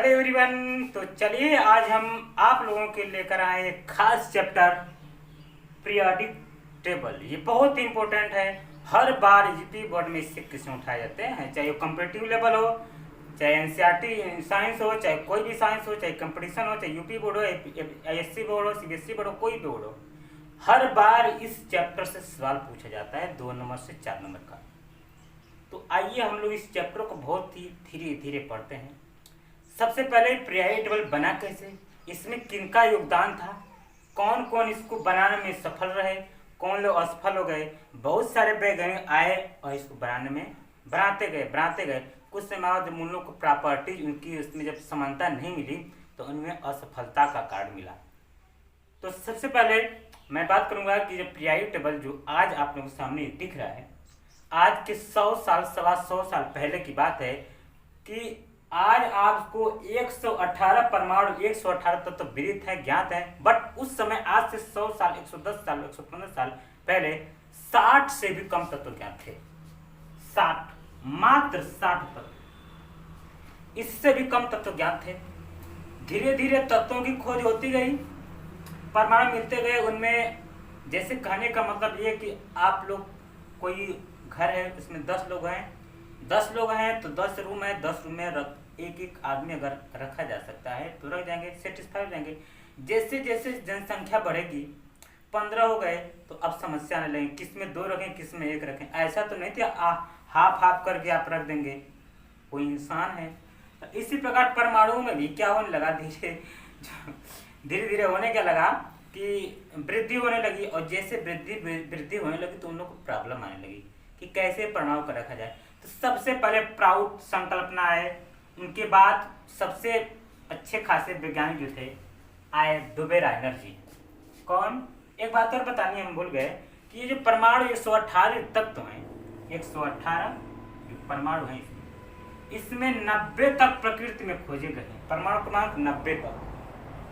Hello everyone. तो चलिए आज हम आप लोगों के लेकर आए एक खास चैप्टर पीरियोडिक टेबल। ये बहुत इंपॉर्टेंट है। हर बार यूपी बोर्ड में इससे क्वेश्चन उठाए जाते हैं, चाहे वो कॉम्पिटिटिव लेवल हो, चाहे एनसीईआरटी साइंस हो, चाहे कोई भी साइंस हो, चाहे कंपटीशन हो, चाहे यूपी बोर्ड हो, आईएससी बोर्ड हो, सीबीएसई बोर्ड हो, कोई भी बोर्ड हो, हर बार इस चैप्टर से सवाल पूछा जाता है 2 नंबर से 4 नंबर का। तो आइए हम लोग इस चैप्टर को बहुत ही धीरे धीरे पढ़ते हैं। सबसे पहले पीरियोडिक टेबल बना कैसे, इसमें किनका योगदान था, कौन कौन इसको बनाने में सफल रहे, कौन लोग असफल हो गए। बहुत सारे वैज्ञानिक आए और इसको बनाने में बनाते गए। कुछ समय बाद उन लोग को प्रॉपर्टीज उनकी उसमें जब समानता नहीं मिली तो उनमें असफलता का कारण मिला। तो सबसे पहले मैं बात करूंगा कि जो पीरियोडिक टेबल जो आज आप लोगों के सामने दिख रहा है, आज के 100 साल 125 साल पहले की बात है कि आज आपको 118 परमाणु 118 तत्व विदित है, ज्ञात है। बट उस समय आज से 100 साल 110 साल 115 साल पहले 60 से भी कम तत्व ज्ञात थे। 60, मात्र 60 तत्व, इससे भी कम तत्व ज्ञात थे। धीरे धीरे तत्वों की खोज होती गई, परमाणु मिलते गए। उनमें जैसे कहने का मतलब ये कि आप लोग कोई घर है, उसमें 10 लोग हैं, 10 लोग हैं तो 10 रूम है, 10 रूम में एक एक आदमी अगर रखा जा सकता है तो रख जाएंगे, सेटिस्फाई हो जाएंगे। जैसे जैसे जनसंख्या बढ़ेगी, 15 हो गए तो अब समस्या आने लगेगी, किस में 2 रखें, किस में 1 रखें। ऐसा तो नहीं था हाफ हाफ करके आप रख देंगे, कोई इंसान है। तो इसी प्रकार परमाणुओं में भी क्या होने लगा, धीरे धीरे होने क्या लगा कि वृद्धि होने लगी। और जैसे वृद्धि होने लगी तो उन लोग को प्रॉब्लम आने लगी कि कैसे परमाणु को रखा जाए। तो सबसे पहले प्राउड संकल्पना आए। उनके बाद सबसे अच्छे खासे वैज्ञानिक जो थे आए डुबे राइनर जी। कौन, एक बात और बतानी हम भूल गए कि ये जो परमाणु 118 तत्व हैं, 118 परमाणु हैं, इसमें 90 तक प्रकृति में खोजे गए हैं। परमाणु क्रमांक 90 तक,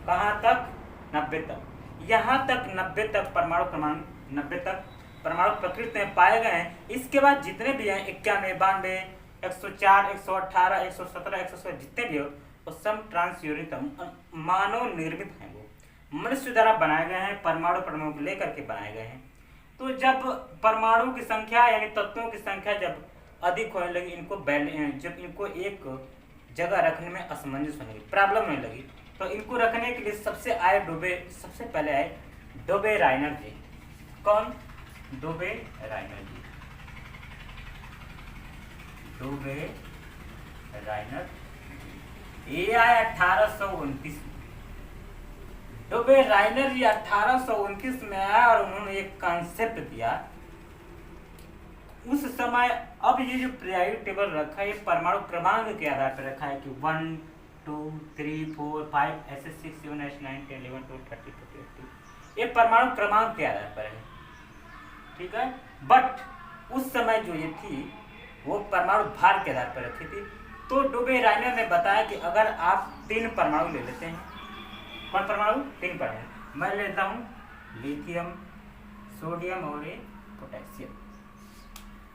कहाँ तक, 90 तक। यहाँ तक 90 तक परमाणु क्रमांक 90 तक परमाणु प्रकृति में पाए गए हैं। इसके बाद जितने भी हैं 91, 92, 104, 118, 117, 116 जितने भी हो वो सब ट्रांसयूनिट मानव निर्मित हैं। वो मनुष्य द्वारा बनाए गए हैं, परमाणु को लेकर के बनाए गए हैं। तो जब परमाणु की संख्या यानी तत्वों की संख्या जब अधिक होने लगी, जब इनको एक जगह रखने में असमंजस होने लगी, प्रॉब्लम होने लगी, तो इनको रखने के लिए सबसे पहले आए डुबे राइनर जी। कौन, डुबे राइनर जी। डुबे राइनर ये आए 1829 में। डुबे राइनर जी 1829 में आया और उन्होंने एक कॉन्सेप्ट दिया उस समय। अब ये जो पीरियोडिक टेबल रखा है ये परमाणु क्रमांक के आधार पर रखा है कि 1 2 3 4 5 ऐसे 6 7 8 9 10 11 12 13 14 15 ये परमाणु क्रमांक के आधार पर है, ठीक है। बट उस समय जो ये थी वो परमाणु भार के आधार पर रखी थी। तो डुबे राइनर ने बताया कि अगर आप 3 परमाणु ले लेते हैं, कौन परमाणु, 3 परमाणु मैं लेता हूँ, लिथियम, सोडियम और पोटेशियम।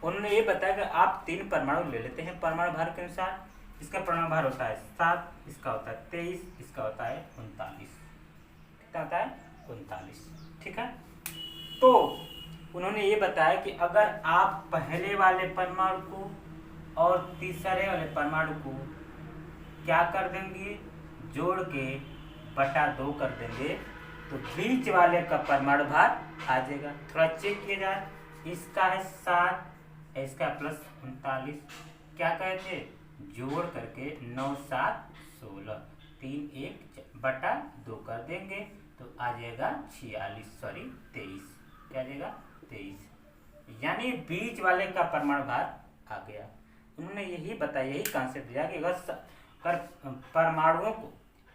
उन्होंने ये बताया कि आप 3 परमाणु ले लेते हैं परमाणु भार के अनुसार। इसका परमाणु भार होता है 7, इसका होता है 23, इसका होता है 39। कितना होता है, 39, ठीक है। तो उन्होंने ये बताया कि अगर आप पहले वाले परमाणु को और तीसरे वाले परमाणु को क्या कर देंगे, जोड़ के बटा 2 कर देंगे तो बीच वाले का परमाणु भार आ जाएगा। थोड़ा चेक किया जाए, इसका है 7, इसका प्लस 39, क्या कहते जोड़ करके 9 7 16, 3 1 बटा 2 कर देंगे तो आ जाएगा 23, क्या आ जाएगा 23, यानी बीच वाले का परमाणु भार आ गया। उन्होंने यही बताया, यही कॉन्सेप्ट दिया कि अगर परमाणुओं को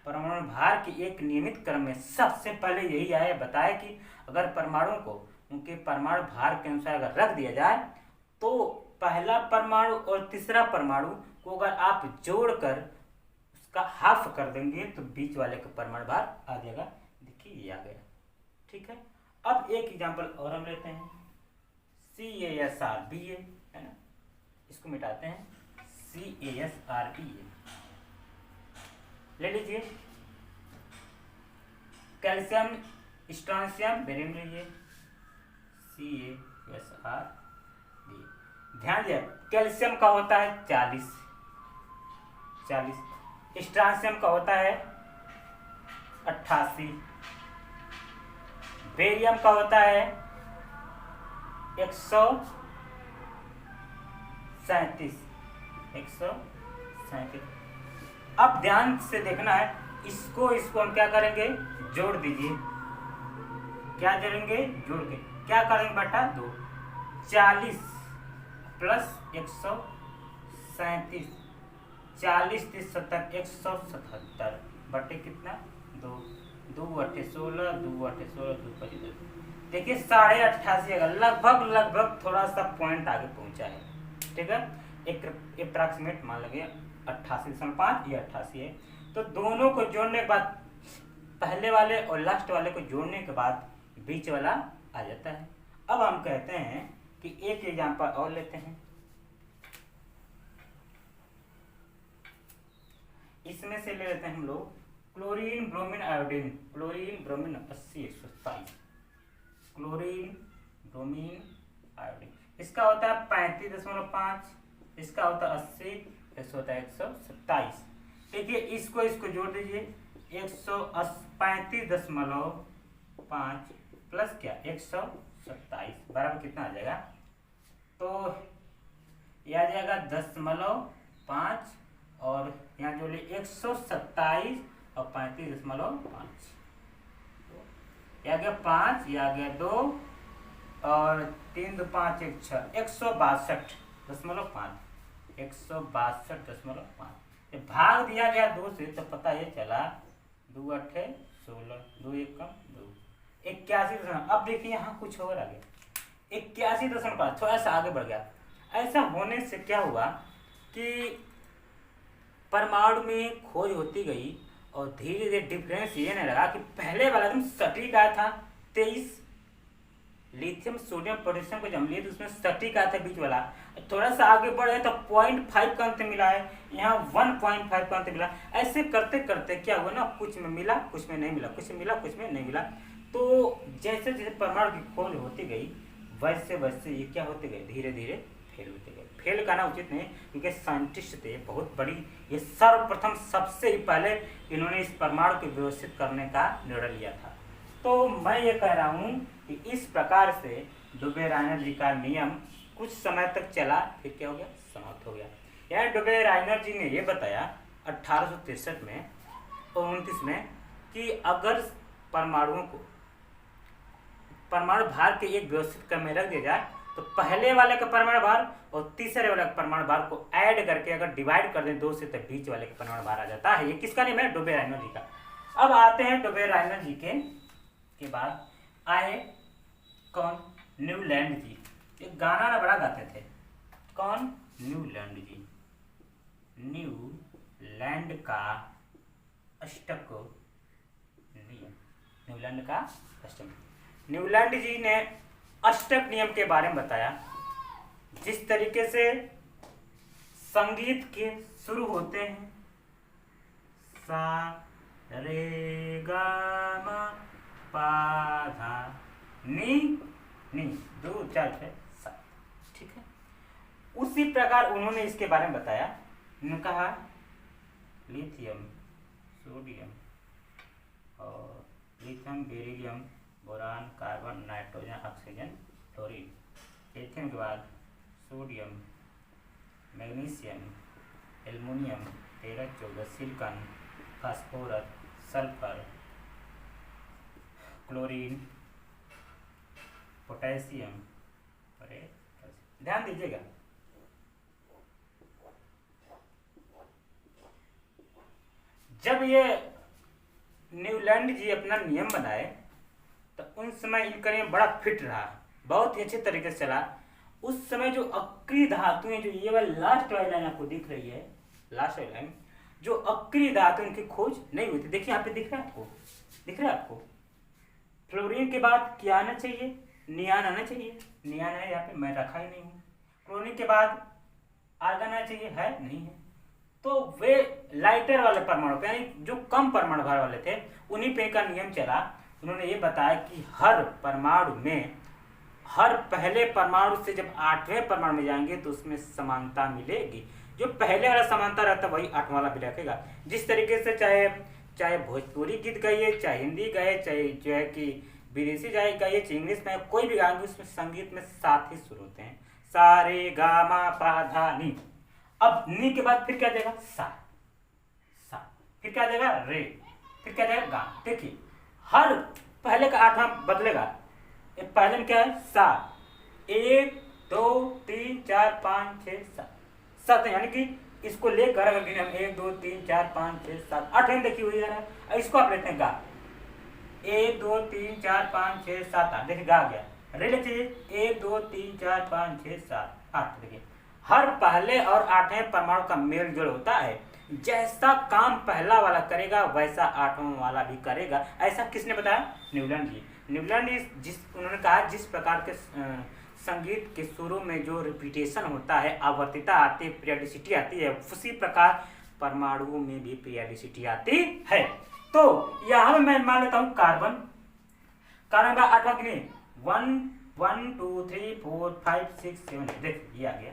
परमाणु भार के एक नियमित क्रम में सबसे पहले यही आया बताया कि अगर परमाणुओं को उनके परमाणु भार के अनुसार अगर रख दिया जाए तो पहला परमाणु और तीसरा परमाणु को अगर आप जोड़कर उसका हाफ कर देंगे तो बीच वाले का परमाणु भार आ जाएगा। देखिए ये आ गया, ठीक है। अब एक एग्जांपल और हम लेते हैं, CaSrBa है ना, इसको मिटाते हैं, CaSrBa। ले लीजिए। कैल्शियम स्ट्रांसियम बेरियम लीजिए, CaSr। ध्यान दिया, कैल्शियम का होता है 40, स्ट्रांसियम का होता है 88, बेरियम का होता है 137। अब ध्यान से देखना है, इसको हम क्या करेंगे, जोड़ दीजिए। क्या जोड़ेंगे, जोड़ के क्या करेंगे बेटा, 2, 40 प्लस 137, 40 30 70, 177 बटे कितना, 2, 2 8 16, 2 8 16, 2 25। देखिए 88.5 लगभग थोड़ा सा पॉइंट आगे पहुंचा है, ठीक है। एक अप्रॉक्सीमेट मान लगे 88.5, ये 88 है। तो दोनों को जोड़ने के बाद, पहले वाले और लास्ट वाले को जोड़ने के बाद बीच वाला आ जाता है। अब हम कहते हैं कि एक एग्जांपल और लेते हैं। इसमें से ले लेते हैं हम लोग chlorine bromine iodine, chlorine bromine 80 127, chlorine bromine iodine, इसका होता है 35.5, इसका होता है 80, इसका होता है 127। देखिए इसको जोड़ दीजिए, 135.5 प्लस क्या 127 बराबर कितना आ जाएगा, तो यह आ जाएगा 10.5 और यहाँ जो 127 और 35.5, यह आ गया 5, यह आ गया 2 और 3 2 5 1 6, 162.5, 162.5। भाग दिया गया 2 से तो पता ये चला 2 8 16, 2 1 कम 2, 81। अब देखिए यहाँ कुछ और आ गया, 81.5, थोड़ा सा आगे बढ़ गया। ऐसा होने से क्या हुआ कि परमाणु में खोज होती गई और धीरे धीरे डिफरेंस ये नहीं लगा कि पहले वाला एकदम सटीक आया था 23, लिथियम सोडियम पोटेशियम को जब लिए तो उसमें सटीक आया था बीच वाला, थोड़ा सा आगे बढ़े तो 0.5 का अंतर मिला है, यहाँ 1.5 का अंतर मिला। ऐसे करते करते क्या हुआ ना, कुछ में मिला कुछ में नहीं मिला, कुछ में मिला कुछ में नहीं मिला। तो जैसे जैसे परमाणु की खोज होती गई वैसे वैसे ये क्या होते गए, धीरे धीरे फेल होते गए। फेल कहना उचित नहीं क्योंकि साइंटिस्ट थे बहुत बड़ी, ये सर्वप्रथम सबसे ही पहले इन्होंने इस परमाणु को व्यवस्थित करने का निर्णय लिया था। तो मैं ये कह रहा हूँ कि इस प्रकार से डुबे-रायनर जी का नियम कुछ समय तक चला, फिर क्या हो गया, समाप्त हो गया। यह डुबे-रायनर जी ने ये बताया 1863 में और 29 में कि अगर परमाणुओं को परमाणु भार के एक व्यवस्थित क्रम में रख दिया जाए तो पहले वाले का परमाणु भार और तीसरे वाले का परमाणु भार को ऐड करके अगर डिवाइड कर दें 2 से, तो बीच वाले का परमाणु भार आ जाता है। ये किसका नियम है, डुबे-रायनर जी का। अब आते हैं डुबे-रायनर जी के बाद आए कौन, न्यूलैंड जी। एक गाना ना बड़ा गाते थे, कौन, न्यूलैंड जी। न्यूलैंड का अष्टक नियम, न्यूलैंड का अष्टक। न्यूलैंड जी ने अष्टक नियम के बारे में बताया, जिस तरीके से संगीत के शुरू होते हैं सा रे गा मा पा धा नी नी 2 4 6 7, ठीक है। उसी प्रकार उन्होंने इसके बारे में बताया। उन्होंने कहा लिथियम सोडियम और lithium beryllium boron carbon nitrogen oxygen fluorine, lithium के बाद sodium magnesium aluminium 13 14 silicon phosphorus sulphur chlorine potassium. अरे ध्यान दीजिएगा, जब ये न्यूलैंड जी अपना नियम बनाए तो उन समय इनका नियम बड़ा फिट रहा, बहुत ही अच्छे तरीके से चला। उस समय जो अक्रिय धातुएं, जो ये वाली लास्ट वाली लाइन आपको दिख रही है, लास्ट वाली लाइन, जो अक्रिय धातु इनकी खोज नहीं हुई थी। देखिए यहाँ पे दिख रहा है आपको, दिख रहा है आपको। फ्लोरीन के बाद क्या आना चाहिए, नियान आना चाहिए, नियान है यहाँ पे, मैं रखा ही नहीं हूँ। क्लोरीन के बाद आर्गन आना चाहिए, है नहीं है। तो वे लाइटर वाले परमाणु पे यानी जो कम परमाणु भार वाले थे उन्हीं पे का नियम चला। उन्होंने ये बताया कि हर परमाणु में, हर पहले परमाणु से जब 8वें परमाणु में जाएंगे तो उसमें समानता मिलेगी। जो पहले वाला समानता रहता है वही 8वां वाला भी रखेगा। जिस तरीके से चाहे भोजपुरी गीत गाइए, चाहे हिंदी गाइए, चाहे जो है कि विदेशी गाइए, चाहे इंग्लिश में कोई भी गाएंगे, उसमें संगीत में 7 ही सुर होते हैं, सा रे गा मा पा धा नी। अब नी के बाद फिर क्या देगा? सा, फिर क्या देगा? रे, फिर क्या देगा? गा। देखिए हर पहले का 8वां बदलेगा। पहले में क्या है? सा, 1 2 3 4 5 6 7 यानी कि इसको लेकर अगर हम 1 2 3 4 5 6 7 8 देखिए हुई जा रहा है। इसको आप लेते हैं गा, 1 2 3 4 5 6 7 8, देखिए गा गया। रे लीजिए 1 2 3 4 5 6 7 8। देखिए हर पहले और 8वें परमाणु का मेल जोल होता है। जैसा काम पहला वाला करेगा वैसा 8वां वाला भी करेगा। ऐसा किसने बताया? न्यूलैंड जी। न्यूलैंड उन्होंने कहा जिस प्रकार के संगीत के सुरों में जो रिपीटेशन होता है, आवर्तिता आती है, पीरियडिसिटी आती है, उसी प्रकार परमाणुओं में भी पीरियडिसिटी आती है। तो यहाँ मैं मान लेता हूँ कार्बन का 8वां कि नहीं, 1 2 3 4 5 6 7। देखिए ये आ गया,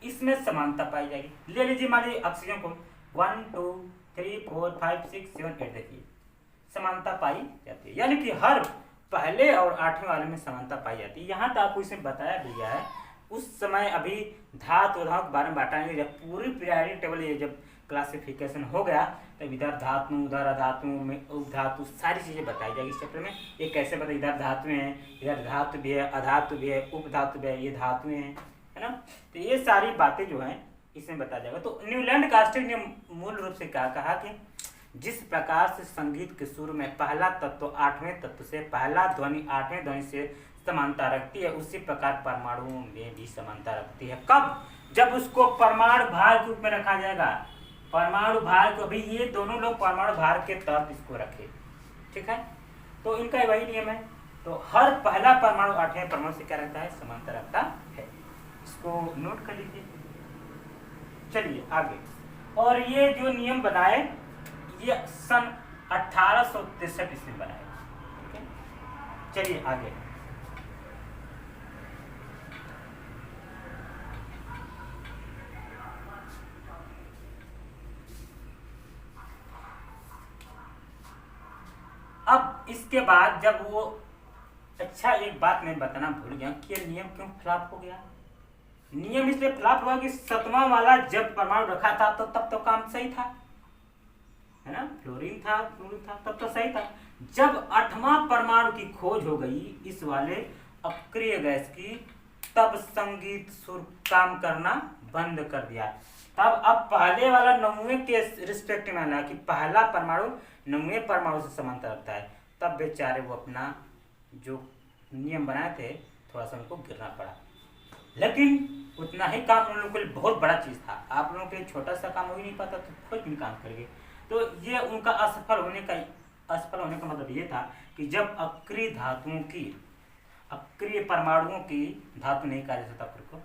इसमें समानता पाई जाएगी। ले लीजिए मान लीजिए ऑक्सीजन को 1 2 3 4 5 6 7 8। देखिए समानता पाई जाती है, यानी कि हर पहले और 8वें वाले में समानता पाई जाती है। यहाँ तक आपको इसमें बताया भी गया है। उस समय अभी धातु के बारे में बांटेंगे, जब पूरी पीरियोडिक टेबल ये जब क्लासिफिकेशन हो गया तब इधर धातु, उधर अधातु में उपधातु, सारी चीजें बताई जाएगी इस चैप्टर में। ये कैसे बताए, इधर धातु है, इधर धातु भी है, अधातु भी है, उपधातु भी है, ये धातुएं हैं, है ना। तो ये सारी बातें जो हैं इसमें बताया जाएगा। तो न्यूलैंड कास्टिक ने मूल रूप से क्या कहा कि जिस प्रकार से संगीत के सुर में पहला तत्व 8वें तत्व से, पहला ध्वनि 8वें ध्वनि से समानता रखती है, उसी प्रकार परमाणुओं में भी समानता रखती है। कब? जब उसको परमाणु भार के रूप में रखा जाएगा। परमाणु भार को, अभी ये दोनों लोग परमाणु भार के तहत इसको रखे, ठीक है। तो इनका वही नियम है। तो हर पहला परमाणु 8वें परमाणु से क्या रहता है? समानता रखता है। इसको नोट कर लीजिए। चलिए आगे। और ये जो नियम बनाए ये सन 1863 ईस्वी बनाए, ठीक है। चलिए आगे। अब इसके बाद जब वो, अच्छा एक बात मैं बताना भूल गया कि ये नियम क्यों फ्लॉप हो गया। नियम इसलिए फ्लॉप हुआ कि 7वां वाला जब परमाणु रखा था तो तब तो काम सही था, है ना, फ्लोरीन था, फ्लोरीन था, तब तो सही था। जब 8वां परमाणु की खोज हो गई इस वाले अक्रिय गैस की, तब संगीत सुर काम करना बंद कर दिया। तब अब पहले वाला 9वें के रिस्पेक्ट में आना कि पहला परमाणु 9वें परमाणु से समानता रखता है, तब बेचारे वो अपना जो नियम बनाए थे थोड़ा सा उनको गिरना पड़ा। लेकिन उतना ही काम उन लोगों के लिए बहुत बड़ा चीज था। आप लोगों के लिए छोटा सा काम हो ही नहीं पाता तो कोई भी काम करेंगे। तो ये उनका असफल होने का मतलब ये था कि जब अक्रिय धातुओं की, अक्रिय परमाणुओं की, धातु नहीं कहा जा सकता को,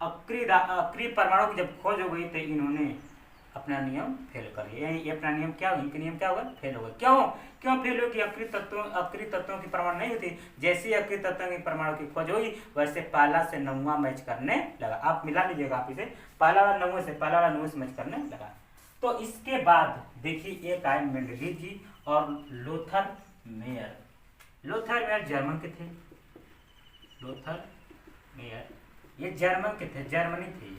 अक्रिय परमाणु की जब खोज हो गई तो इन्होंने अपना नियम फेल कर दिया। ये अपना नियम क्या, इनके नियम क्या होगा? फेल होगा। क्यों फेल होगी? अक्रिय तत्वों की परमाणु नहीं होती। जैसे ही अक्रिय तत्वों की परमाणु की खोज हुई वैसे पहला से 9वां मैच करने लगा। आप मिला लीजिएगा, आप इसे पहला वाला 9वें से मैच करने लगा। तो इसके बाद देखिए एक आए मेंडलीव जी और Lothar Meyer. Lothar Meyer German के थे। लोथर मेयर ये जर्मन के थे, जर्मनी थे,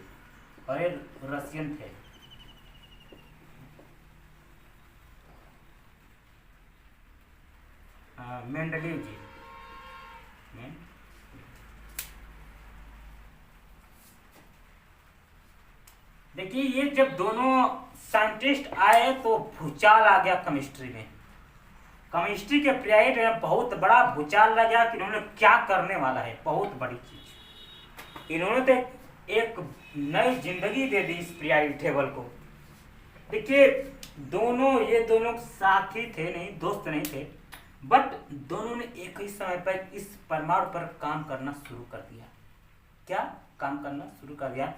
और ये रशियन थे। मेंडलीव जी, देखिए ये जब दोनों साइंटिस्ट आए तो भूचाल आ गया केमिस्ट्री में। केमिस्ट्री के पीरियड में बहुत बड़ा भूचाल लग गया कि इन्होंने क्या करने वाला है, बहुत बड़ी चीज। इन्होंने तो एक नई जिंदगी दे दी इस पीरियडिक टेबल को। देखिए ये दोनों साथी थे, नहीं दोस्त नहीं थे, बट दोनों ने एक ही समय पर इस परमाणु पर काम करना शुरू कर दिया। क्या काम करना शुरू कर दिया?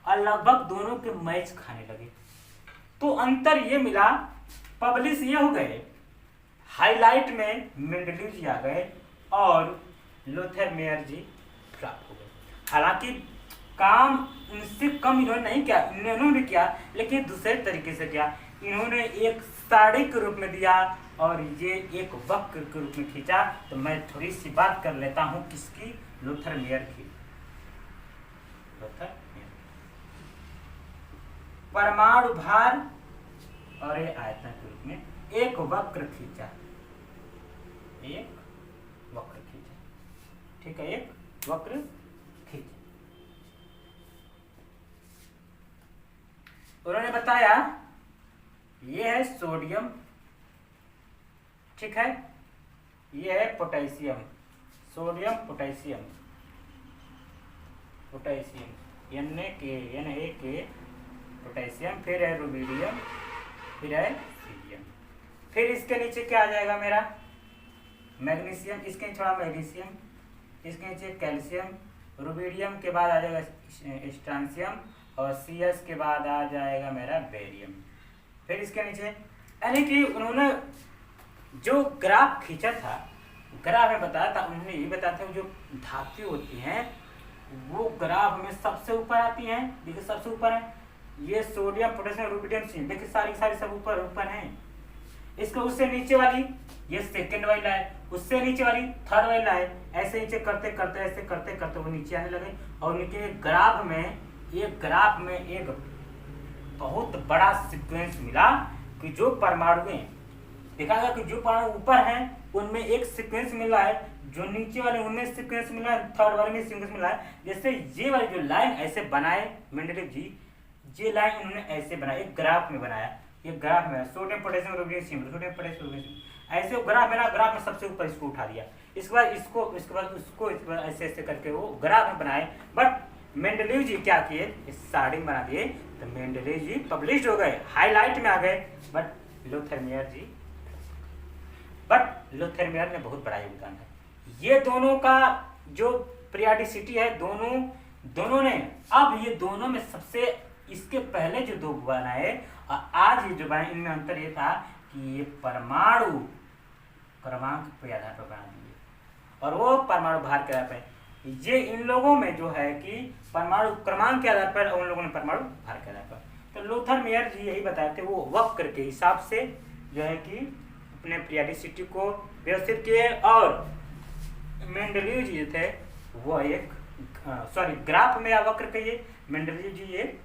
और लगभग दोनों के मैच खाने लगे। तो अंतर ये मिला, पब्लिश ये हो गए, हाईलाइट में मेंडलीव जी आ गए और लोथर मेयर जी फ्लॉप हो गए। हालांकि काम उनसे कम इन्होंने नहीं किया, इन्होंने भी किया लेकिन दूसरे तरीके से किया। इन्होंने एक साड़ी के रूप में दिया और ये एक वक्र के रूप में खींचा। तो मैं थोड़ी सी बात कर लेता हूँ किसकी, लोथर मेयर की। लोथर मेयर परमाणु भार और ये आयतन के रूप में एक वक्र खींचा, एक वक्र खींचा, ठीक है, एक वक्र खींचा। उन्होंने बताया ये है सोडियम, ठीक है, ये है potassium, sodium potassium, potassium Na potassium, फिर है रुबिडियम, फिर है सीरियम, फिर इसके नीचे क्या आ जाएगा मेरा मैग्नीशियम, इसके नीचे थोड़ा मैग्नीशियम, इसके नीचे कैल्शियम, रुबिडियम के बाद आ जाएगा स्ट्रांसियम और CS के बाद आ जाएगा मेरा बेरियम। फिर इसके नीचे, यानी कि उन्होंने जो ग्राफ खींचा था, ग्राफ में बताया था, उन्होंने ये बताया था जो धातु होती हैं वो ग्राफ में सबसे ऊपर आती हैं। देखिए सबसे ऊपर है ये सोडियम पोटेशियम रुबिडियम सी, देखिए सारी सारी सब ऊपर ऊपर हैं। इसको उससे नीचे वाली ये सेकंड वाला है, उससे नीचे वाली थर्ड वाला है, ऐसे नीचे करते करते ऐसे करते करते वो नीचे आने लगे। और नीचे ग्राफ में एक बहुत बड़ा सीक्वेंस मिला कि जो परमाणु देखा गया कि जो परमाणु ऊपर हैं उनमें एक सीक्वेंस मिला है, जो नीचे वाले उनमें सीक्वेंस मिला है, थर्ड वाले में सीक्वेंस मिला है। जैसे ये वाली जो लाइन ऐसे बनाए मेंडलीव जी, ये लाइन उन्होंने ऐसे बनाया, एक ग्राफ में बनाया, ये ग्राफ में sodium potassium rubidium, sodium potassium rubidium, ऐसे ग्राफ में ग्राफ में सबसे ऊपर इसको उठा दिया, इसके बाद इसको, इसके बाद उसको, इसके बाद ऐसे ऐसे करके वो ग्राफ में बनाए। बट मेंडलीव जी क्या किए, इस साड़ी में बना दिए, तो मेंडलीव जी पब्लिश हो गए, हाईलाइट में आ गए। बट लोथर मेयर ने बहुत बड़ा योगदान है। ये दोनों का जो पीरियोडिसिटी है, दोनों ने, अब ये दोनों में सबसे, इसके पहले जो दो बनाए और आज ये जो बनाए, इनमें अंतर ये था कि ये परमाणु क्रमांक के आधार पर बना दिए और वो परमाणु भार के आधार पर। ये इन लोगों में जो है कि परमाणु क्रमांक के आधार पर, उन लोगों ने परमाणु भार के आधार पर। तो लोथर मेयर जी यही बताते, वो वक्र के हिसाब से जो है कि अपने पीरियोडिसिटी को व्यवस्थित किए। और मेंडलीव जी थे वो एक ग्राफ में या वक्र के, ये मेंडलीव जी एक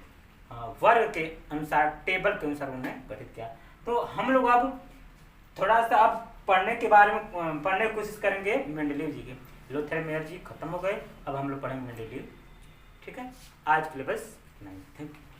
वर्ग के अनुसार, टेबल के अनुसार उन्होंने गठित किया। तो हम लोग अब थोड़ा सा अब पढ़ने के बारे में पढ़ने की कोशिश करेंगे मेंडलीव जी के। लोथर मेयर जी खत्म हो गए, अब हम लोग पढ़ेंगे मेंडलीव, ठीक है। आज के लिए बस नहीं, थैंक यू।